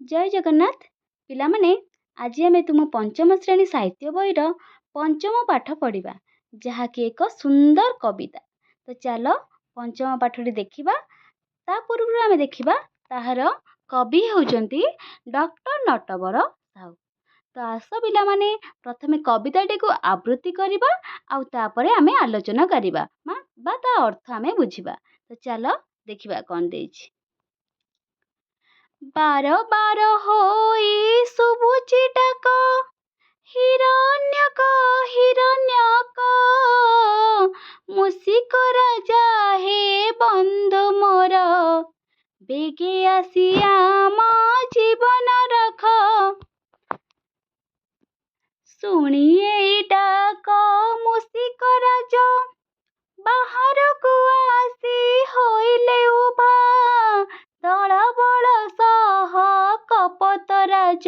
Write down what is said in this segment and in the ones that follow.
ଜୟ ଜଗନ୍ନାଥ। ପିଲାମାନେ, ଆଜି ଆମେ ତୁମ ପଞ୍ଚମ ଶ୍ରେଣୀ ସାହିତ୍ୟ ବହିର ପଞ୍ଚମ ପାଠ ପଢ଼ିବା, ଯାହାକି ଏକ ସୁନ୍ଦର କବିତା। ତ ଚାଲ ପଞ୍ଚମ ପାଠଟି ଦେଖିବା। ତା ପୂର୍ବରୁ ଆମେ ଦେଖିବା ତାହାର କବି ହେଉଛନ୍ତି ଡକ୍ଟର ନଟବର ସାହୁ। ତ ଆସ ପିଲାମାନେ, ପ୍ରଥମେ କବିତାଟିକୁ ଆବୃତ୍ତି କରିବା ଆଉ ତାପରେ ଆମେ ଆଲୋଚନା କରିବା ବା ତା ଅର୍ଥ ଆମେ ବୁଝିବା। ତ ଚାଲ ଦେଖିବା କ'ଣ ଦେଇଛି। ବାର ବାର ହୋଇ ଶୁଭୁଛି ଡାକ, ହିରଣ୍ୟକ ହିରଣ୍ୟକ, ମୂଷିକ ରାଜା ହେ ବନ୍ଧୁ ମୋର, ବେଗେ ଆସି ଆମ ଜୀବନ ରଖ। ଶୁଣି ଏଇ ଡାକ ମୂଷିକ ରାଜ, ବାହାରକୁ ଆସି ହୋଇଲେ ଉଭା, ଦଳବଳ ସହ କପୋତରାଜ,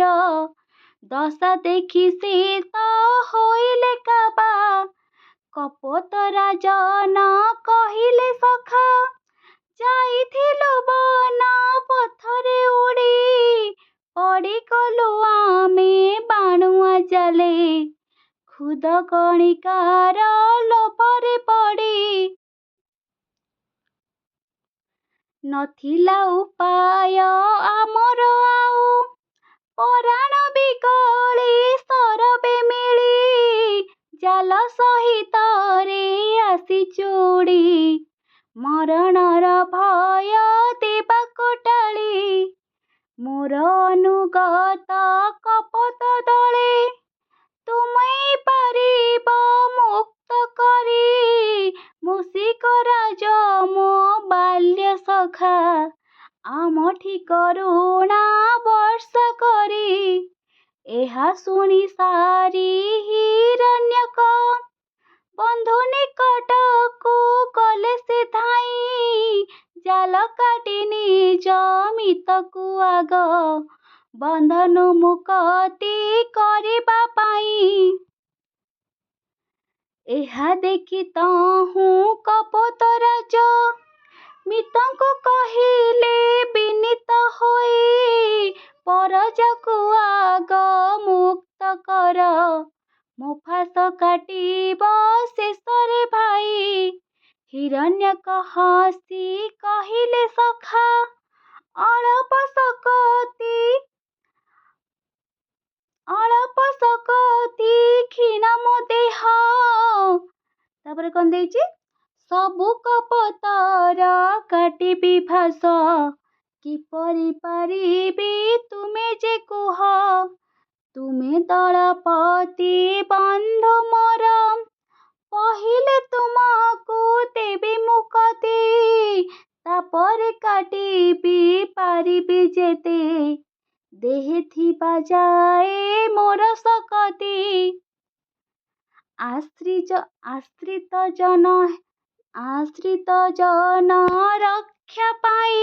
ଦଶା ଦେଖି ସୀତ ହୋଇଲେ କାବା। କପୋତରାଜ ନ କହିଲେ ସଖା, ଯାଇଥିଲୁ ବନ ପଥରେ ଉଡ଼ି, ପଡ଼ିଗଲୁ ଆମେ ବାଣୁଆ ଜାଲେ, ଖୁଦ କଣିକାର ଲୋଭରେ ପଡ଼ି। ନଥିଲା ଉପାୟ ଆମର ଆଉ, ପରାଣ ବିକଳି ସରବେ ମିଳି, ଜାଲ ସହିତରେ ଆସିଛୁ ଉଡ଼ି, ମରଣର ଭୟ ଦେବାକୁ ଟାଳି। ମୋର ଅନୁଗତ କପୋତ ଦଳେ, ତୁମେ ପାରିବ ମୁକ୍ତ କରି, ମୂଷିକ ରାଜ ମୋ ବାଲ୍ୟ ସଖା, ଆମଠି କରୁଣା ବର୍ଷା କରି। ଏହା ଶୁଣି ସାରି ହିରଣ୍ୟକ, ବନ୍ଧୁ ନିକଟକୁ ଗଲେ ସେ ଧାଇଁ, ଜାଲ କାଟି ନିଜ ମିତକୁ ଆଗ, ବନ୍ଧନୁ ମୁକ୍ତି କରିବା ପାଇଁ। ଏହା ଦେଖି ତହୁଁ କପୋତରାଜ, ମିତଙ୍କୁ କହିଲେ ବିନୀତ ହୋଇ, ପରଜାକୁ ଆଗ ମୁକ୍ତ କର, ମୁଫାସ କାଟିବ ଶେଷରେ ଭାଇ। ହିରଣ୍ୟକ ହସି କହିଲେ ସଖା, ଅଳପ ଶକତି କ୍ଷୀଣ ମୋ ଦେହ। ତାପରେ କ'ଣ ଦେଇଛି? ସବୁ କପୋତର କାଟିବି ଫାସ, କିପରି ପାରିବି ତୁମେ ଯେ କୁହ, ତୁମେ ଦଳପତି ବନ୍ଧୁ ମୋର, ପହିଲେ ତୁମକୁ ଦେବି ମୁକ୍ତି, ତାପରେ କାଟିବି ପାରିବି ଯେତେ, ଦେହେ ଥିବା ଯାଏ ମୋର ଶକତି। ଆଶ୍ରିତ ଜନ ରକ୍ଷା ପାଇଁ,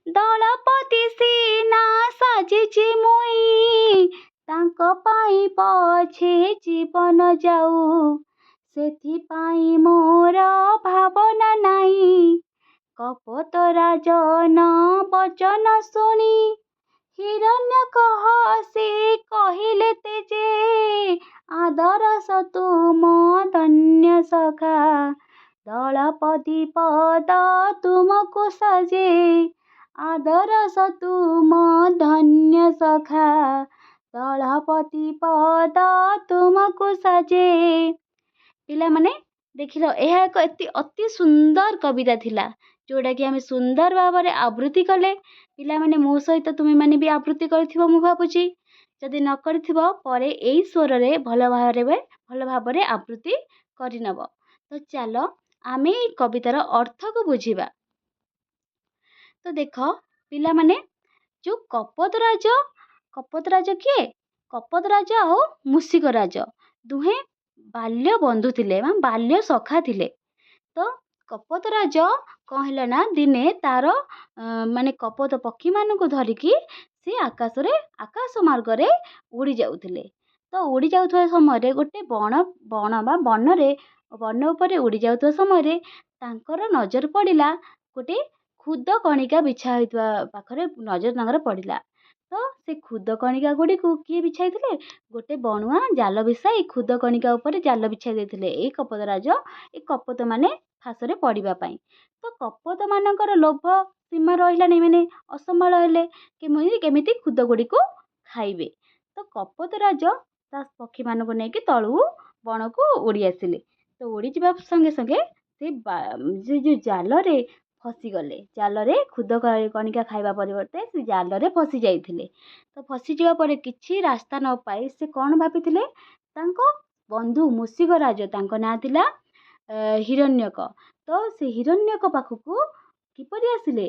ଦଳପତି ସିନା ସାଜିଛି ମୁଇଁ, ତାଙ୍କ ପାଇଁ ପଛେ ଜୀବନ ଯାଉ, ସେଥିପାଇଁ ମୋର ଭାବନା ନାହିଁ। କପୋତରାଜନ ବଚନ ଶୁଣି, ହିରଣ୍ୟକ ହସି କହିଲେ ତେଜେ, ଆଦରସ ତୁମ ଧନ୍ୟ ସଖା, ଦଳପତି ପଦ ତୁମକୁ ସାଜେ, ଆଦରସ ତୁମ ଧନ୍ୟ ସଖା, ଦଳପତି ପଦ ତୁମକୁ ସାଜେ। ପିଲାମାନେ ଦେଖିଲ, ଏହା ଏକ ଅତି ସୁନ୍ଦର କବିତା ଥିଲା, ଯେଉଁଟାକି ଆମେ ସୁନ୍ଦର ଭାବରେ ଆବୃତ୍ତି କଲେ। ପିଲାମାନେ ମୋ ସହିତ ତୁମେମାନେ ବି ଆବୃତ୍ତି କରିଥିବ ମୁଁ ଭାବୁଛି। ଯଦି ନ କରିଥିବ, ପରେ ଏଇ ସ୍ୱରରେ ଭଲ ଭାବରେ ଆବୃତ୍ତି କରିନେବ। ତ ଚାଲ ଆମେ ଏଇ କବିତାର ଅର୍ଥକୁ ବୁଝିବା। ତ ଦେଖ ପିଲାମାନେ, ଯେଉଁ କପୋତରାଜ କିଏ? କପୋତରାଜ ଆଉ ମୂଷିକ ରାଜ ଦୁହେଁ ବାଲ୍ୟ ବନ୍ଧୁ ଥିଲେ, ବାଲ୍ୟ ସଖା ଥିଲେ। ତ କପୋତରାଜ କ'ଣ ହେଲା ନା, ଦିନେ ତାର କପୋତ ପକ୍ଷୀମାନଙ୍କୁ ଧରିକି ସେ ଆକାଶ ମାର୍ଗରେ ଉଡ଼ି ଯାଉଥିଲେ। ତ ଉଡ଼ି ଯାଉଥିବା ସମୟରେ ଗୋଟେ ବନ ଉପରେ ଉଡ଼ି ଯାଉଥିବା ସମୟରେ ତାଙ୍କର ନଜର ପଡ଼ିଲା ଗୋଟେ ଖୁଦ କଣିକା ବିଛା ହୋଇଥିବା ପାଖରେ, ନଜର ତାଙ୍କର ପଡ଼ିଲା। ତ ସେ ଖୁଦ କଣିକା ଗୁଡ଼ିକୁ କିଏ ବିଛାଇଥିଲେ? ଗୋଟେ ବଣୁଆ ଜାଲ ବିଛାଇ ଖୁଦ କଣିକା ଉପରେ ଜାଲ ବିଛାଇ ଦେଇଥିଲେ ଏଇ କପୋତରାଜ ଏଇ କପୋତମାନେ ଫାଶରେ ପଡ଼ିବା ପାଇଁ। ତ କପୋତମାନଙ୍କର ଲୋଭ ସୀମା ରହିଲାନି, ମାନେ ଅସମ୍ଭାଳ ହେଲେ କେମିତି ଖୁଦ ଗୁଡ଼ିକୁ ଖାଇବେ। ତ କପୋତରାଜ ତା ପକ୍ଷୀମାନଙ୍କୁ ନେଇକି ତଳୁ ବଣକୁ ଉଡ଼ି ଆସିଲେ। ତ ଉଡ଼ିଯିବା ସଙ୍ଗେ ସଙ୍ଗେ ସେ ଯେଉଁ ଜାଲରେ ଫସିଗଲେ। ଜାଲରେ ଖୁଦ କଣିକା ଖାଇବା ପରିବର୍ତ୍ତେ ସେ ଜାଲରେ ଫସି ଯାଇଥିଲେ। ତ ଫସିଯିବା ପରେ କିଛି ରାସ୍ତା ନ ପାଇ ସେ କ'ଣ ଭାବିଥିଲେ, ତାଙ୍କ ବନ୍ଧୁ ମୂଷିକରାଜ, ତାଙ୍କ ନାଁ ଥିଲା ହିରଣ୍ୟକ। ତ ସେ ହିରଣ୍ୟକ ପାଖକୁ କିପରି ଆସିଲେ?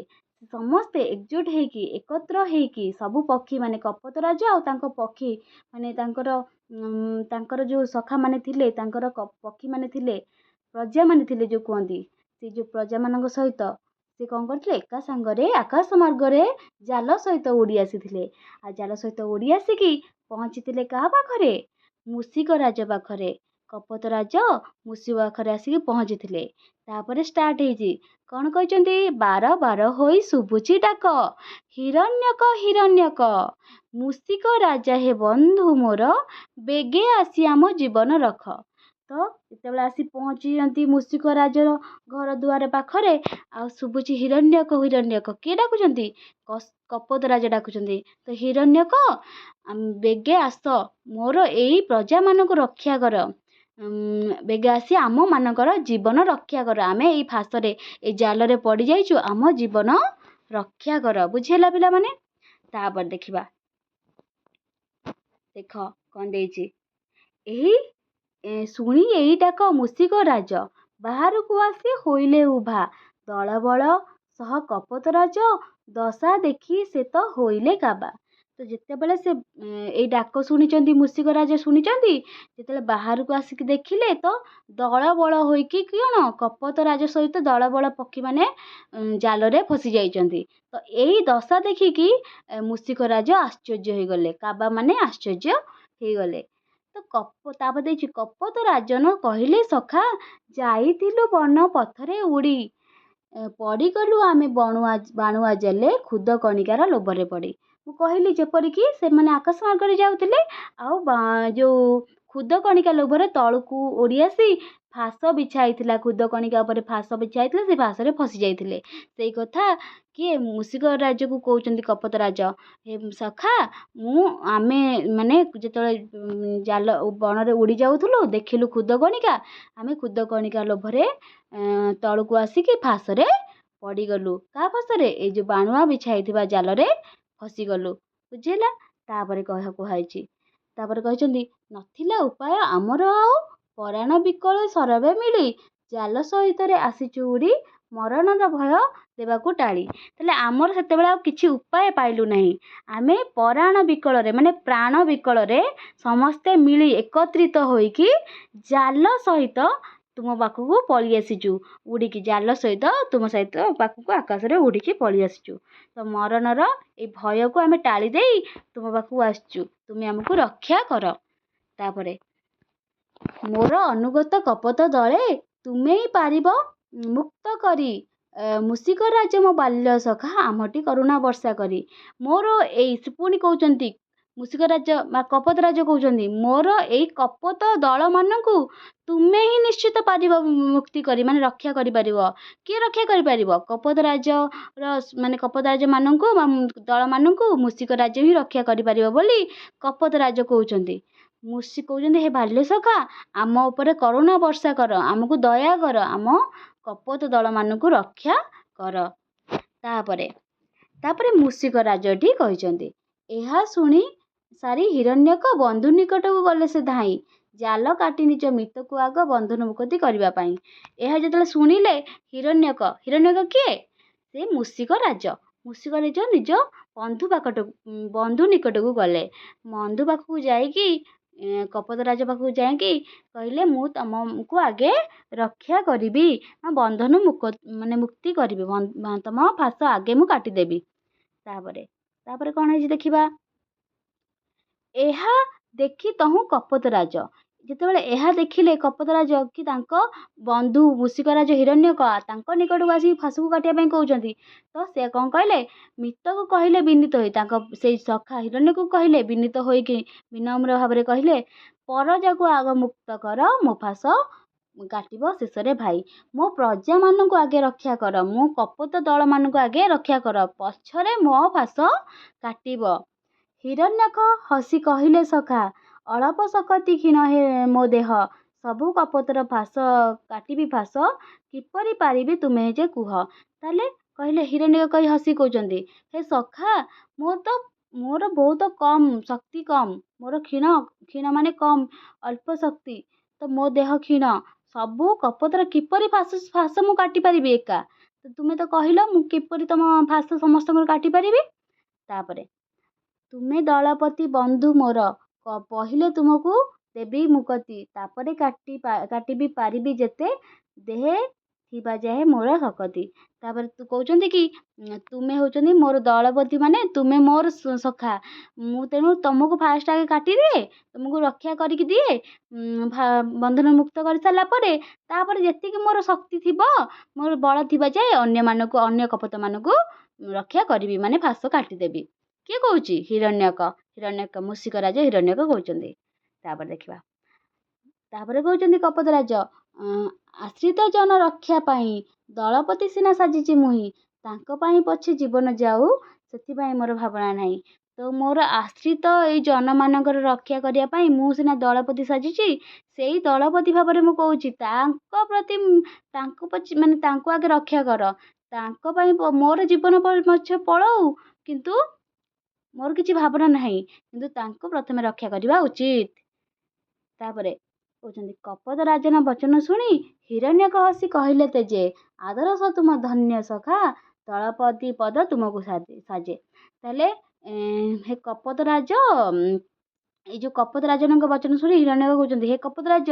ସମସ୍ତେ ଏକଜୁଟ ହେଇକି ଏକତ୍ର ହେଇକି ସବୁ ପକ୍ଷୀ ମାନେ କପୋତରାଜ ଆଉ ତାଙ୍କ ପକ୍ଷୀ ମାନେ ତାଙ୍କର ଯେଉଁ ସଖାମାନେ ଥିଲେ, ତାଙ୍କର ପକ୍ଷୀମାନେ ଥିଲେ, ପ୍ରଜାମାନେ ଥିଲେ ଯେଉଁ କୁହନ୍ତି, ସେ ଯେଉଁ ପ୍ରଜାମାନଙ୍କ ସହିତ ସେ କ'ଣ କରିଥିଲେ, ଏକା ସାଙ୍ଗରେ ଆକାଶ ମାର୍ଗରେ ଜାଲ ସହିତ ଉଡ଼ି ଆସିଥିଲେ। ଆଉ ଜାଲ ସହିତ ଉଡ଼ି ଆସିକି ପହଞ୍ଚିଥିଲେ କାହା ପାଖରେ? ମୂଷିକରାଜ ପାଖରେ। କପୋତରାଜ ମୂଷି ପାଖରେ ଆସିକି ପହଞ୍ଚିଥିଲେ। ତାପରେ ଷ୍ଟାର୍ଟ ହେଇଛି। କ'ଣ କହିଛନ୍ତି? ବାର ବାର ହୋଇ ଶୁଭୁଛି ଡାକ, ହିରଣ୍ୟକ ହିରଣ୍ୟକ, ମୂଷିକ ରାଜା ହେ ବନ୍ଧୁ ମୋର, ବେଗେ ଆସି ଆମ ଜୀବନ ରଖ। ତ ଯେତେବେଳେ ଆସି ପହଞ୍ଚିଛନ୍ତି ମୂଷିକ ରାଜର ଘର ଦୁଆର ପାଖରେ, ଆଉ ଶୁଭୁଛି ହିରଣ୍ୟକ ହିରଣ୍ୟକ। କିଏ ଡାକୁଛନ୍ତି? କପୋତରାଜ ଡାକୁଛନ୍ତି। ତ ହିରଣ୍ୟକ, ବେଗେ ଆସ, ମୋର ଏଇ ପ୍ରଜାମାନଙ୍କୁ ରକ୍ଷା କର, ବେଗେ ଆସି ଆମମାନଙ୍କର ଜୀବନ ରକ୍ଷା କର। ଆମେ ଏଇ ଫାଶରେ ଏଇ ଜାଲରେ ପଡ଼ିଯାଇଛୁ, ଆମ ଜୀବନ ରକ୍ଷା କର। ବୁଝିହେଲା ପିଲାମାନେ? ତାପରେ ଦେଖିବା, ଦେଖ କ'ଣ ଦେଇଛି। ଶୁଣି ଏଇ ଡାକ ମୂଷିକ ରାଜ, ବାହାରକୁ ଆସି ହୋଇଲେ ଉଭା, ଦଳବଳ ସହ କପୋତରାଜ, ଦଶା ଦେଖି ସେ ତ ହୋଇଲେ କାବା। ତ ଯେତେବେଳେ ସେ ଏଇ ଡାକ ଶୁଣିଛନ୍ତି, ମୂଷିକ ରାଜ ଶୁଣିଛନ୍ତି, ଯେତେବେଳେ ବାହାରକୁ ଆସିକି ଦେଖିଲେ ତ ଦଳବଳ ହୋଇକି କ'ଣ କପୋତରାଜ ସହିତ ଦଳବଳ ପକ୍ଷୀମାନେ ଜାଲରେ ଫସି ଯାଇଛନ୍ତି। ତ ଏଇ ଦଶା ଦେଖିକି ମୂଷିକ ରାଜ ଆଶ୍ଚର୍ଯ୍ୟ ହେଇଗଲେ, କାବା ମାନେ ଆଶ୍ଚର୍ଯ୍ୟ ହେଇଗଲେ। ତ ତାପରେ ଦେଇଛି, କପୋତରାଜନ କହିଲେ ସଖା, ଯାଇଥିଲୁ ବନ ପଥରେ ଉଡ଼ି, ପଡ଼ିଗଲୁ ଆମେ ବାଣୁଆ ଜାଲେ ଖୁଦ କଣିକାର ଲୋଭରେ ପଡ଼ି। ମୁଁ କହିଲି ଯେପରିକି ସେମାନେ ଆକାଶ ମାର୍ଗରେ ଯାଉଥିଲେ, ଆଉ ଯେଉଁ ଖୁଦ କଣିକା ଲୋଭରେ ତଳକୁ ଉଡ଼ି ଆସି ଫାଶ ବିଛାଇଥିଲା, ଖୁଦ କଣିକା ଉପରେ ଫାଶ ବିଛାଇଥିଲା, ସେ ଫାଶରେ ଫସି ଯାଇଥିଲେ। ସେଇ କଥା କିଏ ମୂଷିକ ରାଜକୁ କହୁଛନ୍ତି କପୋତରାଜ, ହେ ସଖା, ଆମେ ମାନେ ଯେତେବେଳେ ଜାଲ ବଣରେ ଉଡ଼ି ଯାଉଥିଲୁ, ଦେଖିଲୁ ଖୁଦ କଣିକା, ଆମେ ଖୁଦ କଣିକା ଲୋଭରେ ତଳକୁ ଆସିକି ଫାଶରେ ପଡ଼ିଗଲୁ। କାହା ଫାଶରେ? ଏଇ ଯେଉଁ ବାଣୁଆ ବିଛାଇଥିବା ଜାଲରେ ଫସିଗଲୁ। ବୁଝିହେଲା? ତାପରେ କୁହାଯାଇଛି, ତାପରେ କହିଛନ୍ତି, ନଥିଲା ଉପାୟ ଆମର ଆଉ, ପରାଣ ବିକଳ ସରବେ ମିଳି, ଜାଲ ସହିତରେ ଆସିଛୁ ଉଡ଼ି, ମରଣର ଭୟ ଦେବାକୁ ଟାଳି। ତାହେଲେ ଆମର ସେତେବେଳେ ଆଉ କିଛି ଉପାୟ ପାଇଲୁ ନାହିଁ। ଆମେ ପରାଣ ବିକଳରେ ମାନେ ପ୍ରାଣ ବିକଳରେ ସମସ୍ତେ ମିଳି ଏକତ୍ରିତ ହୋଇକି ଜାଲ ସହିତ ତୁମ ପାଖକୁ ପଳେଇ ଆସିଛୁ, ଉଡ଼ିକି ଜାଲ ସହିତ ତୁମ ସହିତ ପାଖକୁ ଆକାଶରେ ଉଡ଼ିକି ପଳେଇ ଆସିଛୁ। ତ ମରଣର ଏଇ ଭୟକୁ ଆମେ ଟାଳି ଦେଇ ତୁମ ପାଖକୁ ଆସିଛୁ, ତୁମେ ଆମକୁ ରକ୍ଷା କର। ତାପରେ, ମୋର ଅନୁଗତ କପୋତ ଦଳେ, ତୁମେ ପାରିବ ମୁକ୍ତ କରି, ମୂଷିକ ରାଜ ମୋ ବାଲ୍ୟ ସଖା, ଆମଠି କରୁଣା ବର୍ଷା କରି। ମୋର ଏଇ ପୁଣି କହୁଛନ୍ତି, ମୂଷିକ ରାଜ ବା କପୋତରାଜ କହୁଛନ୍ତି, ମୋର ଏଇ କପୋତ ଦଳମାନଙ୍କୁ ତୁମେ ହିଁ ନିଶ୍ଚିତ ପାରିବ ମୁକ୍ତି କରି, ମାନେ ରକ୍ଷା କରିପାରିବ। କିଏ ରକ୍ଷା କରିପାରିବ? କପୋତରାଜର ମାନେ କପୋତରାଜମାନଙ୍କୁ ବା ଦଳମାନଙ୍କୁ ମୂଷିକ ରାଜ ହିଁ ରକ୍ଷା କରିପାରିବ ବୋଲି କପୋତରାଜ କହୁଛନ୍ତି। ମୂଷି କହୁଛନ୍ତି, ହେ ବାଲ୍ୟ ସଖା, ଆମ ଉପରେ କରୁଣା ବର୍ଷା କର, ଆମକୁ ଦୟା କର, ଆମ କପୋତ ଦଳମାନଙ୍କୁ ରକ୍ଷା କର। ତାପରେ ମୂଷିକ ରାଜଟି କହିଛନ୍ତି, ଏହା ଶୁଣି ସାରି ହିରଣ୍ୟକ ବନ୍ଧୁ ନିକଟକୁ ଗଲେ ସେ ଧାଇଁ, ଜାଲ କାଟି ନିଜ ମିତକୁ ଆଗ ବନ୍ଧନ ମୁକ୍ତି କରିବା ପାଇଁ। ଏହା ଯେତେବେଳେ ଶୁଣିଲେ ହିରଣ୍ୟକ କିଏ? ସେ ମୂଷିକ ରାଜ ନିଜ ବନ୍ଧୁ ନିକଟକୁ ଗଲେ। ବନ୍ଧୁ ପାଖକୁ ଯାଇକି କପୋତରାଜ ପାଖକୁ ଯାଇକି କହିଲେ, ମୁଁ ତମକୁ ଆଗେ ରକ୍ଷା କରିବି, ବନ୍ଧନ ମୁକ୍ତି କରିବି, ତମ ଫାଶ ଆଗେ ମୁଁ କାଟିଦେବି। ତାପରେ କ'ଣ ହେଇଛି ଦେଖିବା। ଏହା ଦେଖି ତହୁଁ କପୋତରାଜ, ଯେତେବେଳେ ଏହା ଦେଖିଲେ କପୋତରାଜ କି ତାଙ୍କ ବନ୍ଧୁ ମୂଷିକରାଜ ହିରଣ୍ୟକ ତାଙ୍କ ନିକଟକୁ ଆସିକି ଫାସକୁ କାଟିବା ପାଇଁ କହୁଛନ୍ତି, ତ ସେ କ'ଣ କହିଲେ, ମିତକୁ କହିଲେ ବିନୀତ ହୋଇ, ତାଙ୍କ ସେଇ ସଖା ହିରଣ୍ୟକୁ କହିଲେ ବିନୀତ ହୋଇକି ବିନମ୍ର ଭାବରେ କହିଲେ, ପରଜାକୁ ଆଗ ମୁକ୍ତ କର, ମୋ ଫାସ କାଟିବ ଶେଷରେ ଭାଇ। ମୋ ପ୍ରଜାମାନଙ୍କୁ ଆଗେ ରକ୍ଷା କର, ମୋ କପୋତ ଦଳମାନଙ୍କୁ ଆଗେ ରକ୍ଷା କର, ପଛରେ ମୋ ଫାସ କାଟିବ। ହିରଣ୍ୟକ ହସି କହିଲେ, ସଖା ଅଳପ ଶକତି କ୍ଷୀଣ ହେ ମୋ ଦେହ, ସବୁ କପୋତର ଫାସ କାଟିବି ଫାସ, କିପରି ପାରିବି ତୁମେ ଯେ କୁହ। ତାହେଲେ କହିଲେ, ହିରଣ୍ୟକ କହି ହସି କହୁଛନ୍ତି, ହେ ସଖା, ମୋର ବହୁତ କମ୍ ଶକ୍ତି, କମ୍ ମୋର କ୍ଷୀଣ ମାନେ କମ୍, ଅଳ୍ପ ଶକ୍ତି, ତ ମୋ ଦେହ କ୍ଷୀଣ, ସବୁ କପୋତର କିପରି ଫାସ ମୁଁ କାଟିପାରିବି ଏକା, ତୁମେ ତ କହିଲ ମୁଁ କିପରି ତମ ଫାସ ସମସ୍ତଙ୍କର କାଟିପାରିବି। ତାପରେ ତୁମେ ଦଳପତି ବନ୍ଧୁ ମୋର, ପହିଲେ ତୁମକୁ ଦେବି ମୁକତି, ତାପରେ କାଟିବି ପାରିବି ଯେତେ, ଦେହେ ଥିବା ଯାଏ ମୋର ଶକତି। ତାପରେ ତୁ କହୁଛନ୍ତି କି ତୁମେ ହେଉଛନ୍ତି ମୋର ଦଳପତି, ମାନେ ତୁମେ ମୋର ସଖା, ମୁଁ ତେଣୁ ତମକୁ ଫାଷ୍ଟ ଆଗେ କାଟିଦିଏ, ତୁମକୁ ରକ୍ଷା କରିକି ଦିଏ, ବନ୍ଧନ ମୁକ୍ତ କରିସାରିଲା ପରେ ତାପରେ ଯେତିକି ମୋର ଶକ୍ତି ଥିବ, ମୋର ବଳ ଥିବା ଯାଏ ଅନ୍ୟ କପୋତମାନଙ୍କୁ ରକ୍ଷା କରିବି, ମାନେ ଫାସ କାଟିଦେବି। କିଏ କହୁଛି? ହିରଣ୍ୟକ ମୂଷିକରାଜ ହିରଣ୍ୟକ କହୁଛନ୍ତି। ତାପରେ ଦେଖିବା, ତାପରେ କହୁଛନ୍ତି କପୋତରାଜ, ଆଶ୍ରିତ ଜନ ରକ୍ଷା ପାଇଁ ଦଳପତି ସିନା ସାଜିଛି ମୁହିଁ, ତାଙ୍କ ପାଇଁ ପଛେ ଜୀବନ ଯାଉ, ସେଥିପାଇଁ ମୋର ଭାବନା ନାହିଁ। ତ ମୋର ଆଶ୍ରିତ ଏଇ ଜନମାନଙ୍କର ରକ୍ଷା କରିବା ପାଇଁ ମୁଁ ସିନା ଦଳପତି ସାଜିଛି, ସେଇ ଦଳପତି ଭାବରେ ମୁଁ କହୁଛି, ତାଙ୍କ ପ୍ରତି ମାନେ ତାଙ୍କୁ ଆଗେ ରକ୍ଷା କର, ତାଙ୍କ ପାଇଁ ମୋର ଜୀବନ ପଛେ ପଳଉ, କିନ୍ତୁ ମୋର କିଛି ଭାବନା ନାହିଁ, କିନ୍ତୁ ତାଙ୍କୁ ପ୍ରଥମେ ରକ୍ଷା କରିବା ଉଚିତ। ତାପରେ କହୁଛନ୍ତି, କପୋତରାଜନ ବଚନ ଶୁଣି ହିରଣ୍ୟକ ହସି କହିଲେ ତେଜେ, ଆଦରସ ତୁମ ଧନ୍ୟ ସଖା, ଦଳପତି ପଦ ତୁମକୁ ସାଜେ। ତାହେଲେ ହେ କପୋତରାଜ, ଏଇ ଯୋଉ କପୋତରାଜନଙ୍କ ବଚନ ଶୁଣି ହିରଣ୍ୟକ କହୁଛନ୍ତି, ହେ କପୋତରାଜ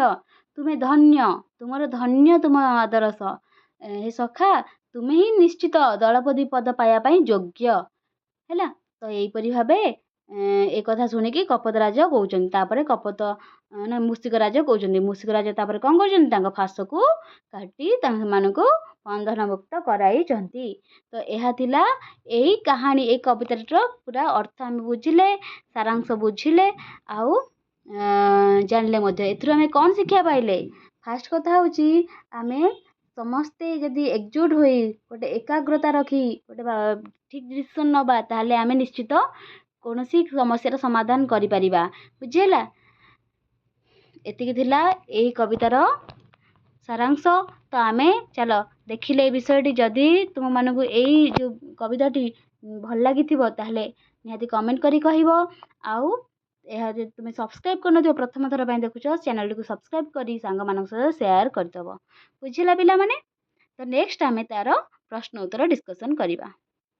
ତୁମେ ଧନ୍ୟ, ତୁମର ଧନ୍ୟ ତୁମ ଆଦରସ, ହେ ସଖା ତୁମେ ହିଁ ନିଶ୍ଚିତ ଦଳପତି ପଦ ପାଇବା ପାଇଁ ଯୋଗ୍ୟ ହେଲା। ତ ଏଇପରି ଭାବେ ଏ କଥା ଶୁଣିକି କପୋତରାଜ କହୁଛନ୍ତି। ତାପରେ ମୂଷିକରାଜ କହୁଛନ୍ତି, ମୂଷିକରାଜ ତାପରେ କ'ଣ କରୁଛନ୍ତି, ତାଙ୍କ ଫାସକୁ କାଟି ସେମାନଙ୍କୁ ବନ୍ଧନ ମୁକ୍ତ କରାଇଛନ୍ତି। ତ ଏହା ଥିଲା ଏଇ କାହାଣୀ, ଏଇ କବିତାର ପୁରା ଅର୍ଥ ଆମେ ବୁଝିଲେ, ସାରାଂଶ ବୁଝିଲେ, ଆଉ ଜାଣିଲେ ମଧ୍ୟ। ଏଥିରୁ ଆମେ କ'ଣ ଶିକ୍ଷା ପାଇଲେ? ଫାଷ୍ଟ କଥା ହେଉଛି, ଆମେ ସମସ୍ତେ ଯଦି ଏକଜୁଟ ହୋଇ ଗୋଟେ ଏକାଗ୍ରତା ରଖି ଗୋଟେ ଠିକ୍ ଡିସିସନ୍ ନେବା, ତାହେଲେ ଆମେ ନିଶ୍ଚିତ କୌଣସି ସମସ୍ୟାର ସମାଧାନ କରିପାରିବା। ବୁଝିହେଲା? ଏତିକି ଥିଲା ଏଇ କବିତାର ସାରାଂଶ। ତ ଆମେ ଚାଲ ଦେଖିଲେ ଏ ବିଷୟଟି। ଯଦି ତୁମମାନଙ୍କୁ ଏଇ ଯେଉଁ କବିତାଟି ଭଲ ଲାଗିଥିବ, ତାହେଲେ ନିହାତି କମେଣ୍ଟ କରି କହିବ। ଆଉ ଏହା ଯଦି ତୁମେ ସବସ୍କ୍ରାଇବ୍ କରିନଥିବ, ପ୍ରଥମ ଥର ପାଇଁ ଦେଖୁଛ, ଚ୍ୟାନେଲଟିକୁ ସବସ୍କ୍ରାଇବ୍ କରି ସାଙ୍ଗମାନଙ୍କ ସହିତ ସେୟାର କରିଦେବ। ବୁଝିଲା ପିଲାମାନେ? ତ ନେକ୍ସଟ ଆମେ ତା'ର ପ୍ରଶ୍ନ ଉତ୍ତର ଡିସ୍କସନ୍ କରିବା।